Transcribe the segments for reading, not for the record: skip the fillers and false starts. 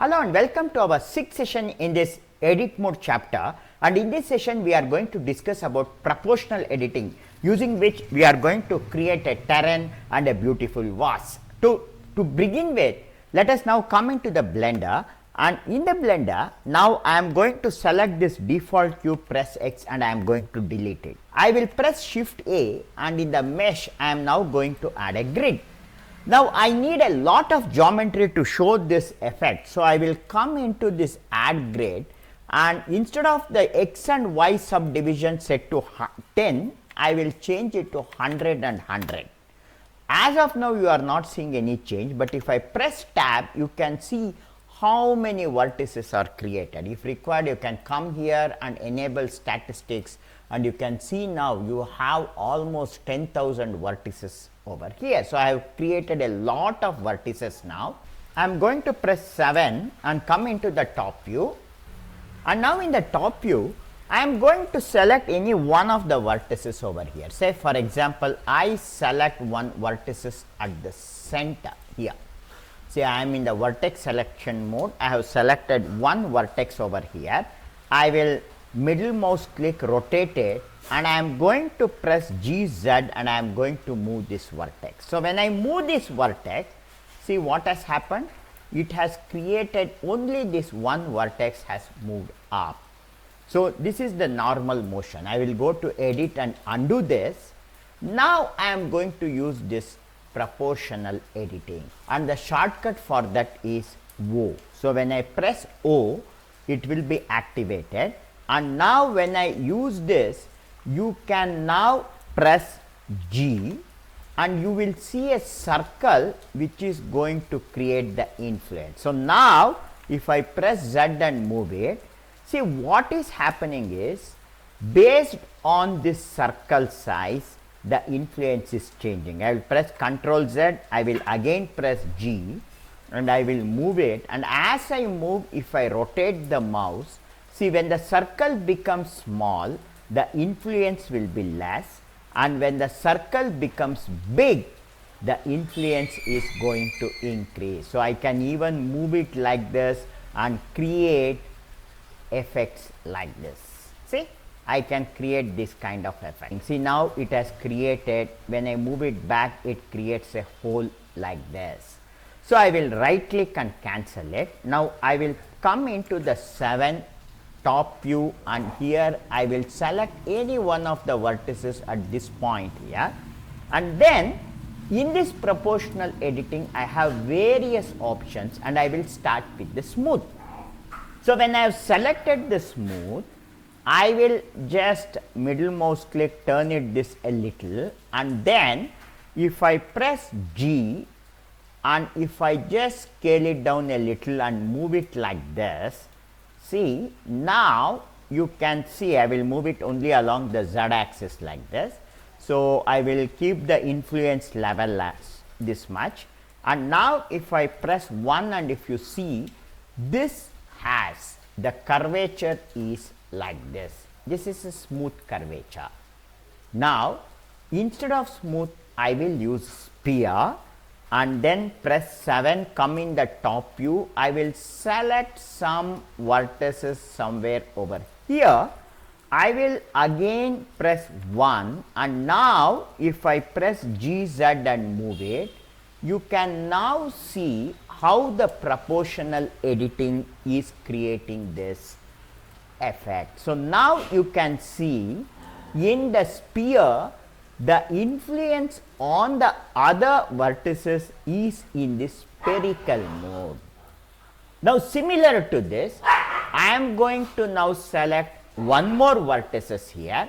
Hello and welcome to our sixth session in this edit mode chapter, and in this session we are going to discuss about proportional editing, using which we are going to create a terrain and a beautiful vase. To begin with, let us now come into the Blender, and in the Blender now I am going to select this default cube, press X, and I am going to delete it. I will press Shift A, and in the mesh I am now going to add a grid. Now I need a lot of geometry to show this effect, so I will come into this add grid, and instead of the x and y subdivision set to 10, I will change it to 100 and 100. As of now you are not seeing any change, but if I press tab you can see how many vertices are created. If required, you can come here and enable statistics, and you can see now you have almost 10,000 vertices over here. So I have created a lot of vertices now. I am going to press 7 and come into the top view, and now in the top view I am going to select any one of the vertices over here. Say for example, I select one vertices at the center here. See, I am in the vertex selection mode. I have selected one vertex over here. I will middle mouse click, rotate it, and I am going to press GZ, and I am going to move this vertex. So when I move this vertex, see what has happened? It has created only this one vertex has moved up. So this is the normal motion. I will go to edit and undo this. Now I am going to use this proportional editing, and the shortcut for that is O. So when I press O, it will be activated, and now when I use this, you can now press G, and you will see a circle which is going to create the influence. So now if I press Z and move it, see what is happening is, based on this circle size, the influence is changing. I will press Ctrl Z, I will again press G, and I will move it, and as I move, if I rotate the mouse, see when the circle becomes small, the influence will be less, and when the circle becomes big, the influence is going to increase. So I can even move it like this and create effects like this. See, I can create this kind of effect. See, now it has created, when I move it back, it creates a hole like this. So I will right click and cancel it. Now I will come into the 7 top view, and here I will select any one of the vertices at this point here, and then in this proportional editing I have various options, and I will start with the smooth. So when I have selected the smooth, I will just middle mouse click, turn it this a little, and then if I press G, and if I just scale it down a little and move it like this, see now you can see I will move it only along the Z axis like this. So I will keep the influence level as this much, and now if I press 1, and if you see, this has the curvature is like this. This is a smooth curvature. Now instead of smooth, I will use sphere, and then press 7, come in the top view. I will select some vertices somewhere over here. I will again press 1, and now if I press GZ and move it, you can now see how the proportional editing is creating this effect. So now you can see in the sphere, the influence on the other vertices is in this spherical mode. Now similar to this, I am going to now select one more vertices here,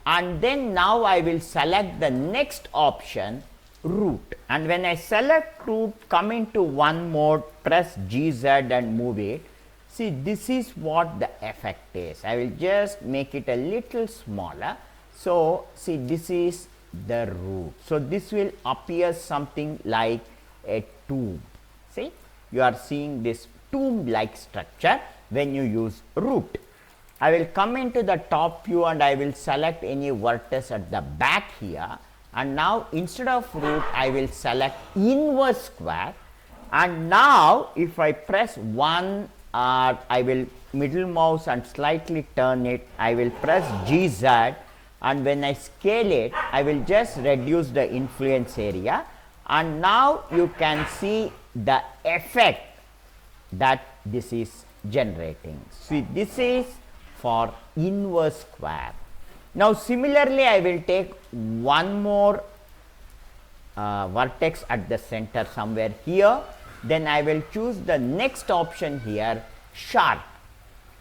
and then now I will select the next option, root, and when I select root, come into one mode, press GZ and move it. See, this is what the effect is. I will just make it a little smaller. So see, this is the root. So this will appear something like a tube. See, you are seeing this tube like structure when you use root. I will come into the top view, and I will select any vertex at the back here, and now instead of root I will select inverse square, And now if I press 1, I will middle mouse and slightly turn it, I will press GZ, and when I scale it, I will just reduce the influence area, and now you can see the effect that this is generating. See, this is for inverse square. Now similarly, I will take one more vertex at the center somewhere here, then I will choose the next option here, sharp.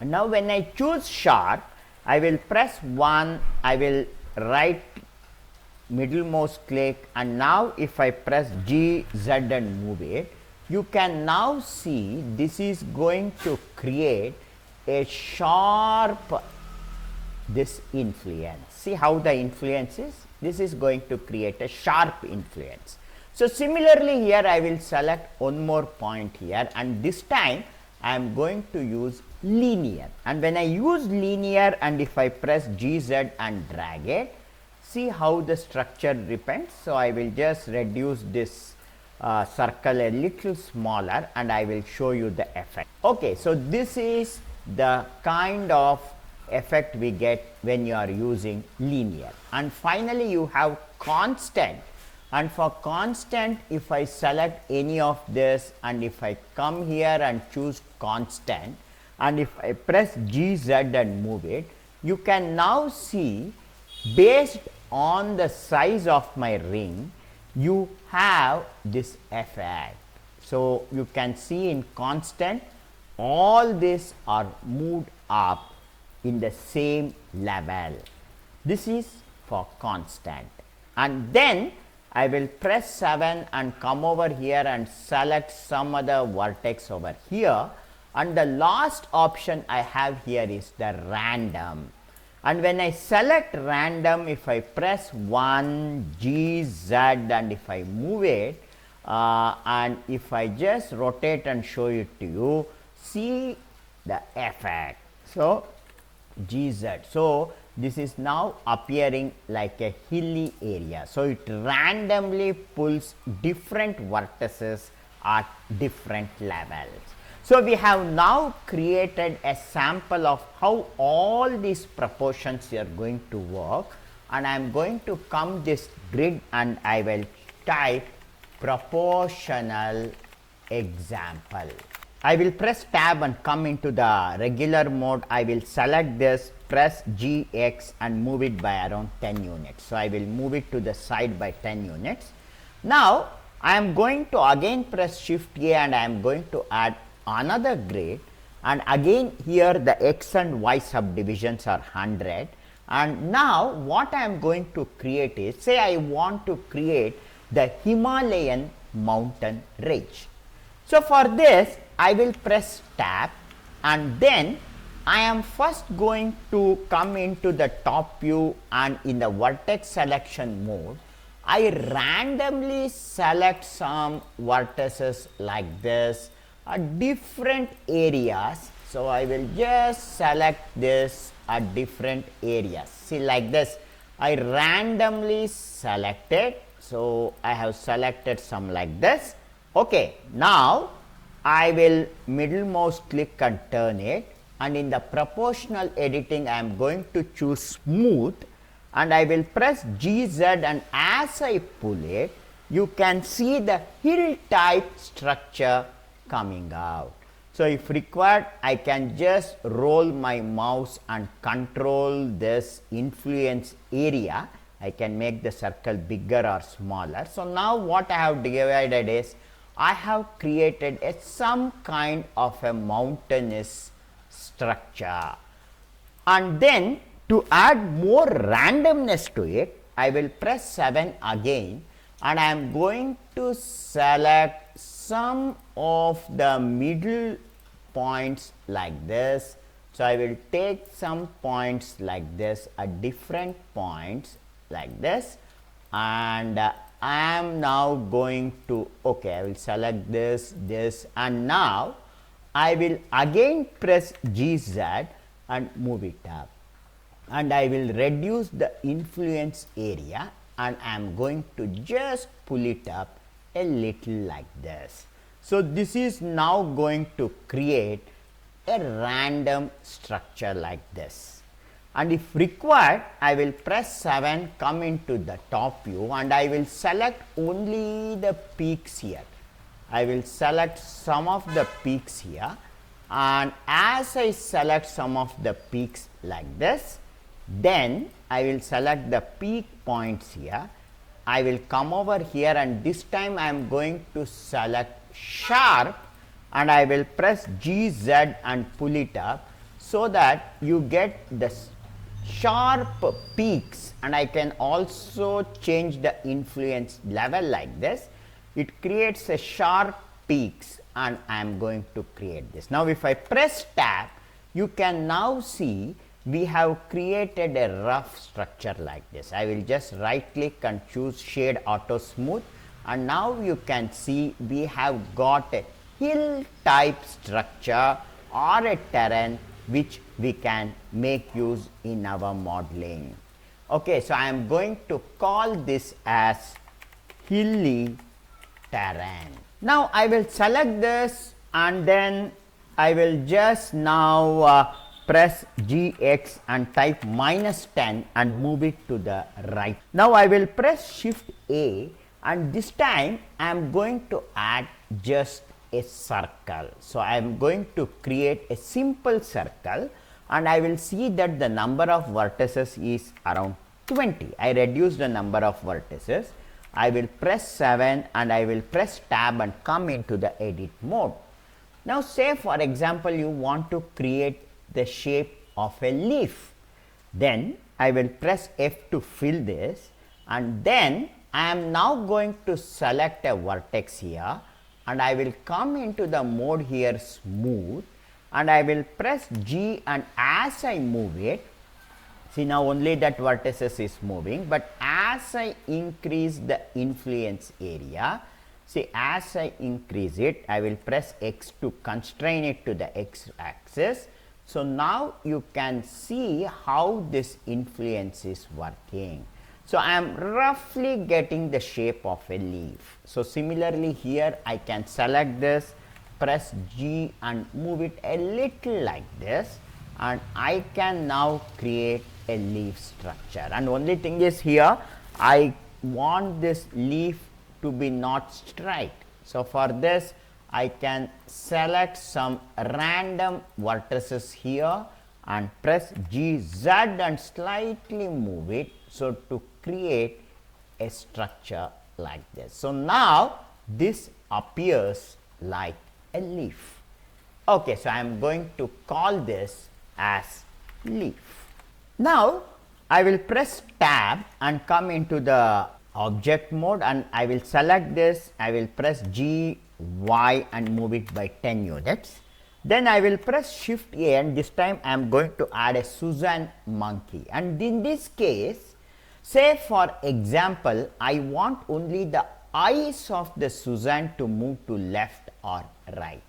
And now when I choose sharp, I will press 1, I will right middle mouse click, and now if I press G, Z and move it, you can now see this is going to create a sharp this influence. See how the influence is? This is going to create a sharp influence. So similarly here I will select one more point here, and this time I am going to use linear, and when I use linear and if I press GZ and drag it, see how the structure depends. So I will just reduce this circle a little smaller and I will show you the effect. Okay, so this is the kind of effect we get when you are using linear. And finally you have constant, and for constant if I select any of this and if I come here and choose constant and if I press GZ and move it, you can now see based on the size of my ring you have this effect. So you can see in constant all these are moved up in the same level. This is for constant. And then I will press 7 and come over here and select some other vertex over here, and the last option I have here is the random. And when I select random, if I press 1 G Z and if I move it and if I just rotate and show it to you, see the effect. So GZ. So this is now appearing like a hilly area. So it randomly pulls different vertices at different levels. So we have now created a sample of how all these proportions are going to work, and I am going to come this grid and I will type proportional example. I will press tab and come into the regular mode. I will select this, press GX and move it by around 10 units. So I will move it to the side by 10 units. Now I am going to again press Shift A and I am going to add another grid, and again here the X and Y subdivisions are 100. And now what I am going to create is, say I want to create the Himalayan mountain range. So for this I will press tab, and then I am first going to come into the top view, and in the vertex selection mode I randomly select some vertices like this at different areas. So I will just select this at different areas. See, like this I randomly selected. So I have selected some like this. Okay, now I will middle mouse click and turn it, and in the proportional editing I am going to choose smooth, and I will press GZ, and as I pull it you can see the hill type structure coming out. So if required I can just roll my mouse and control this influence area. I can make the circle bigger or smaller. So now what I have divided is, I have created some kind of a mountainous structure, and then to add more randomness to it I will press 7 again, and I am going to select some of the middle points like this. So I will take some points like this at different points like this, and I am now going to, okay, I will select this, and now I will again press GZ and move it up, and I will reduce the influence area, and I am going to just pull it up a little like this. So, this is now going to create a random structure like this, and if required I will press 7, come into the top view, and I will select only the peaks here. I will select some of the peaks here, and as I select some of the peaks like this, then I will select the peak points here. I will come over here, and this time I am going to select sharp, and I will press GZ and pull it up, so that you get the sharp peaks, and I can also change the influence level like this. It creates a sharp peaks, and I am going to create this. Now, if I press tab, you can now see we have created a rough structure like this. I will just right click and choose shade auto smooth, and now you can see we have got a hill type structure or a terrain which we can make use in our modeling. Okay, so I am going to call this as hilly terrain. Now, I will select this, and then I will just now press GX and type -10 and move it to the right. Now, I will press Shift A, and this time I am going to add just a circle. So, I am going to create a simple circle, and I will see that the number of vertices is around 20. I reduce the number of vertices. I will press 7, and I will press tab and come into the edit mode. Now, say for example, you want to create the shape of a leaf. Then I will press F to fill this, and then I am now going to select a vertex here, and I will come into the mode here smooth, and I will press G, and as I move it, see now only that vertices is moving, but as I increase the influence area, see as I increase it, I will press X to constrain it to the X axis. So, now you can see how this influence is working. So, I am roughly getting the shape of a leaf. So, similarly here I can select this, press G and move it a little like this, and I can now create a leaf structure. And only thing is here I want this leaf to be not straight. So, for this I can select some random vertices here and press GZ and slightly move it, so to create a structure like this. So, now this appears like a leaf. Okay, so I am going to call this as leaf. Now, I will press tab and come into the object mode, and I will select this. I will press G, Y and move it by 10 units. Then I will press Shift A, and this time I am going to add a Susan monkey. And in this case, say for example, I want only the eyes of the Susan to move to left or right.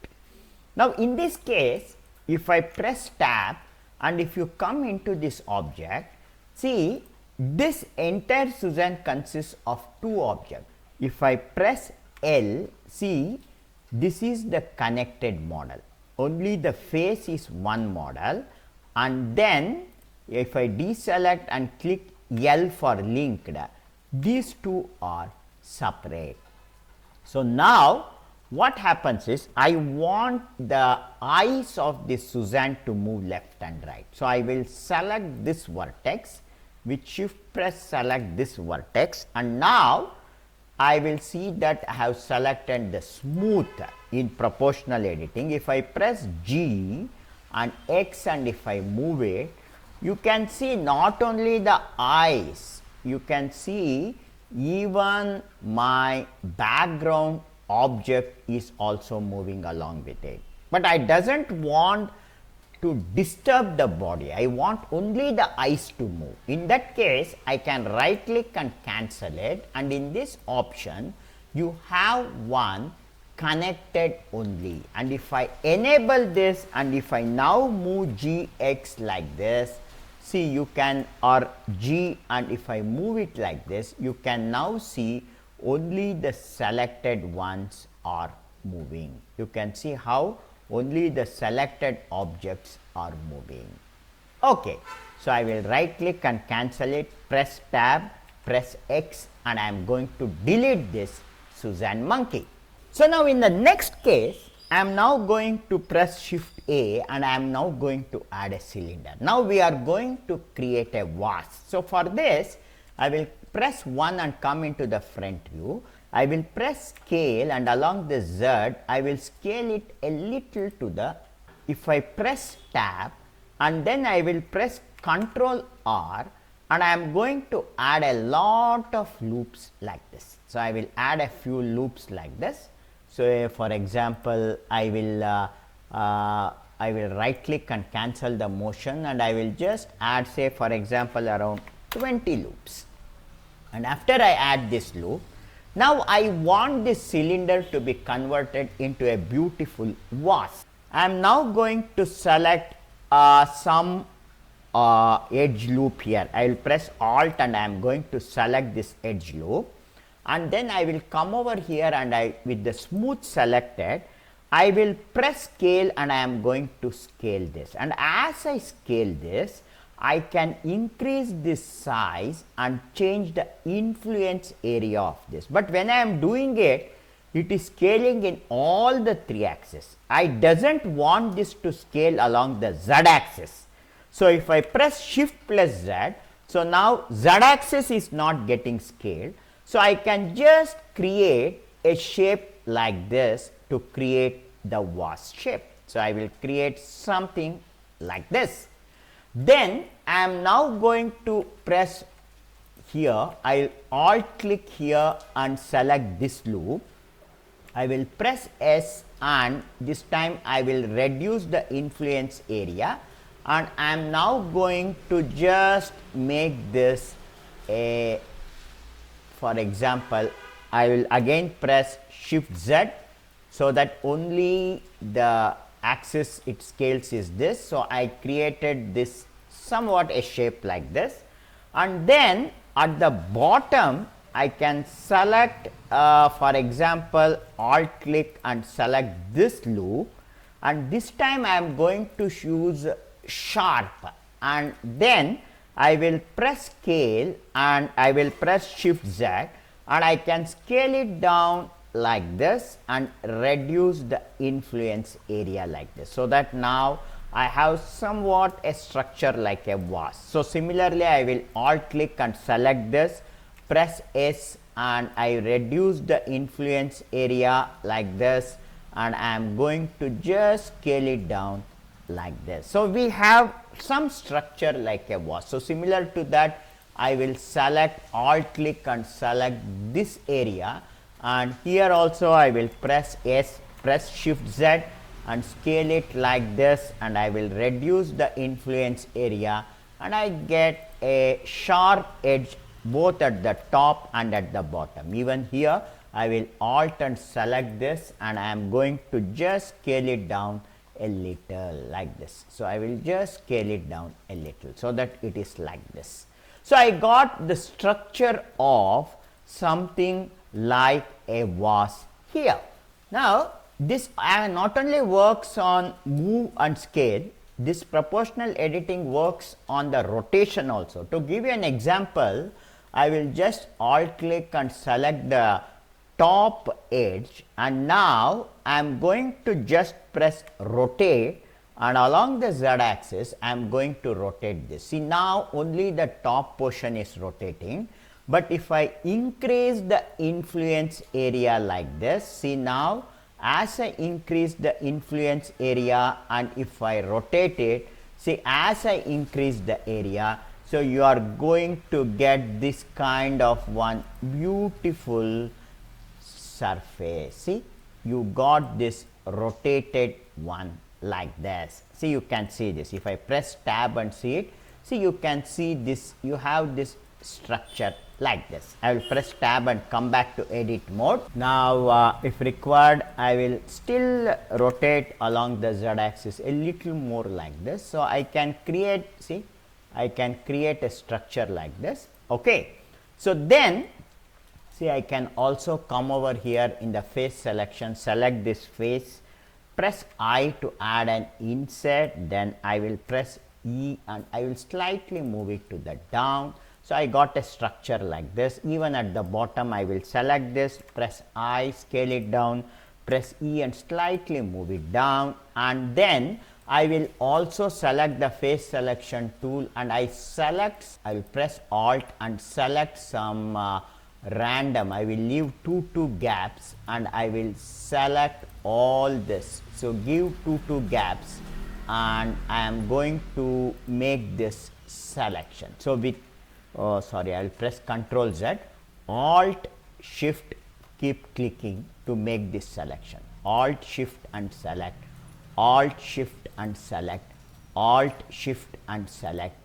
Now, in this case, if I press tab, and if you come into this object, see this entire Susan consists of two objects. If I press L, see this is the connected model, only the face is one model, and then if I deselect and click L for linked, these two are separate. So, now what happens is I want the eyes of this Susan to move left and right. So, I will select this vertex, with Shift press select this vertex, and now I will see that I have selected the smooth in proportional editing. If I press G and X and if I move it, you can see not only the eyes, you can see even my background object is also moving along with it. But I doesn't want to disturb the body, I want only the eyes to move. In that case, I can right click and cancel it, and in this option you have one connected only, and if I enable this and if I now move GX like this, see you can, or G, and if I move it like this, you can now see only the selected ones are moving. You can see how only the selected objects are moving. Okay, so I will right click and cancel it, press tab, press X, and I am going to delete this Suzanne monkey. So now in the next case, I am now going to press Shift A and I am now going to add a cylinder. Now we are going to create a vase. So for this, I will press 1 and come into the front view. I will press scale, and along the Z, I will scale it a little to the, if I press tab and then I will press Ctrl R, and I am going to add a lot of loops like this. So I will add a few loops like this. So for example, I will right click and cancel the motion, and I will just add, say for example, around 20 loops. And after I add this loop, now I want this cylinder to be converted into a beautiful vase. I am now going to select some edge loop here. I will press Alt and I am going to select this edge loop, and then I will come over here and with the smooth selected, I will press scale and I am going to scale this. And as I scale this, I can increase this size and change the influence area of this. But when I am doing it, it is scaling in all the 3 axes. I doesn't want this to scale along the Z axis. So if I press Shift plus Z, so now Z axis is not getting scaled. So I can just create a shape like this to create the vase shape. So I will create something like this. Then I am now going to press here, I will alt click here and select this loop. I will press S, and this time I will reduce the influence area, and I am now going to just make this a, for example, I will again press Shift Z, so that only the axis it scales is this. So I created this somewhat a shape like this, and then at the bottom I can select for example alt click and select this loop, and this time I am going to use sharp, and then I will press scale and I will press Shift Z, and I can scale it down like this and reduce the influence area like this, so that now I have somewhat a structure like a vase. So similarly, I will alt click and select this, press S, and I reduce the influence area like this, and I am going to just scale it down like this. So we have some structure like a vase. So similar to that, I will select alt click and select this area, and here also I will press S, press Shift Z and scale it like this, and I will reduce the influence area, and I get a sharp edge both at the top and at the bottom. Even here I will alt and select this, and I am going to just scale it down a little like this. So I will just scale it down a little so that it is like this. So I got the structure of something like a vase here. Now this not only works on move and scale, this proportional editing works on the rotation also. To give you an example, I will just alt click and select the top edge, and now I am going to just press rotate, and along the Z axis I am going to rotate this. See, now only the top portion is rotating, but if I increase the influence area like this, see now as I increase the influence area and if I rotate it, see as I increase the area, so you are going to get this kind of one beautiful surface. See, you got this rotated one like this. See, you can see this. If I press tab and see it, see you can see this, you have this structure like this. I will press tab and come back to edit mode. Now if required, I will still rotate along the Z axis a little more like this. So I can create, see, I can create a structure like this. Okay. So then See, I can also come over here in the face selection, select this face, press I to add an insert, then I will press E and I will slightly move it to the down. So, I got a structure like this. Even at the bottom I will select this, press I, scale it down, press E and slightly move it down, and then I will also select the face selection tool and I will press Alt and select some random. I will leave two gaps and I will select all this. So, give two gaps and I am going to make this selection. So, with I will press Ctrl Z, Alt Shift, keep clicking to make this selection. Alt Shift and select, Alt Shift and select, Alt Shift and select,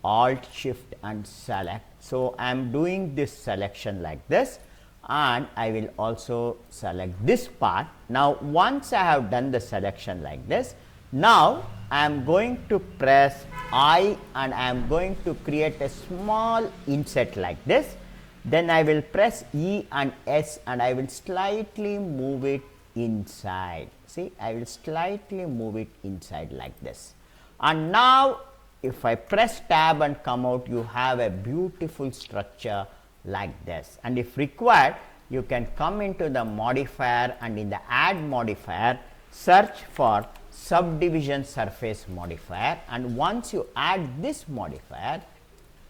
Alt Shift and select. So, I am doing this selection like this and I will also select this part. Now, once I have done the selection like this, now I am going to press I and I am going to create a small insert like this. Then I will press E and S and I will slightly move it inside. See, I will slightly move it inside like this. And now, if I press tab and come out, you have a beautiful structure like this. And if required, you can come into the modifier and in the add modifier, search for subdivision surface modifier, and once you add this modifier,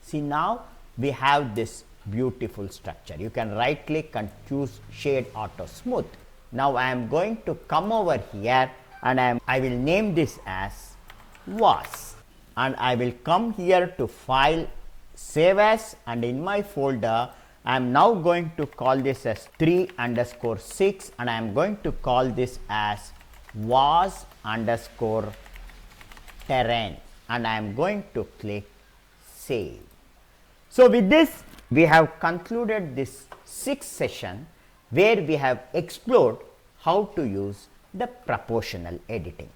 see, now we have this beautiful structure. You can right click and choose shade auto smooth. Now, I am going to come over here and I will name this as was, and I will come here to file, save as, and in my folder I am now going to call this as 3_6 and I am going to call this as was_terrain and I am going to click save. So, with this we have concluded this 6th session where we have explored how to use the proportional editing.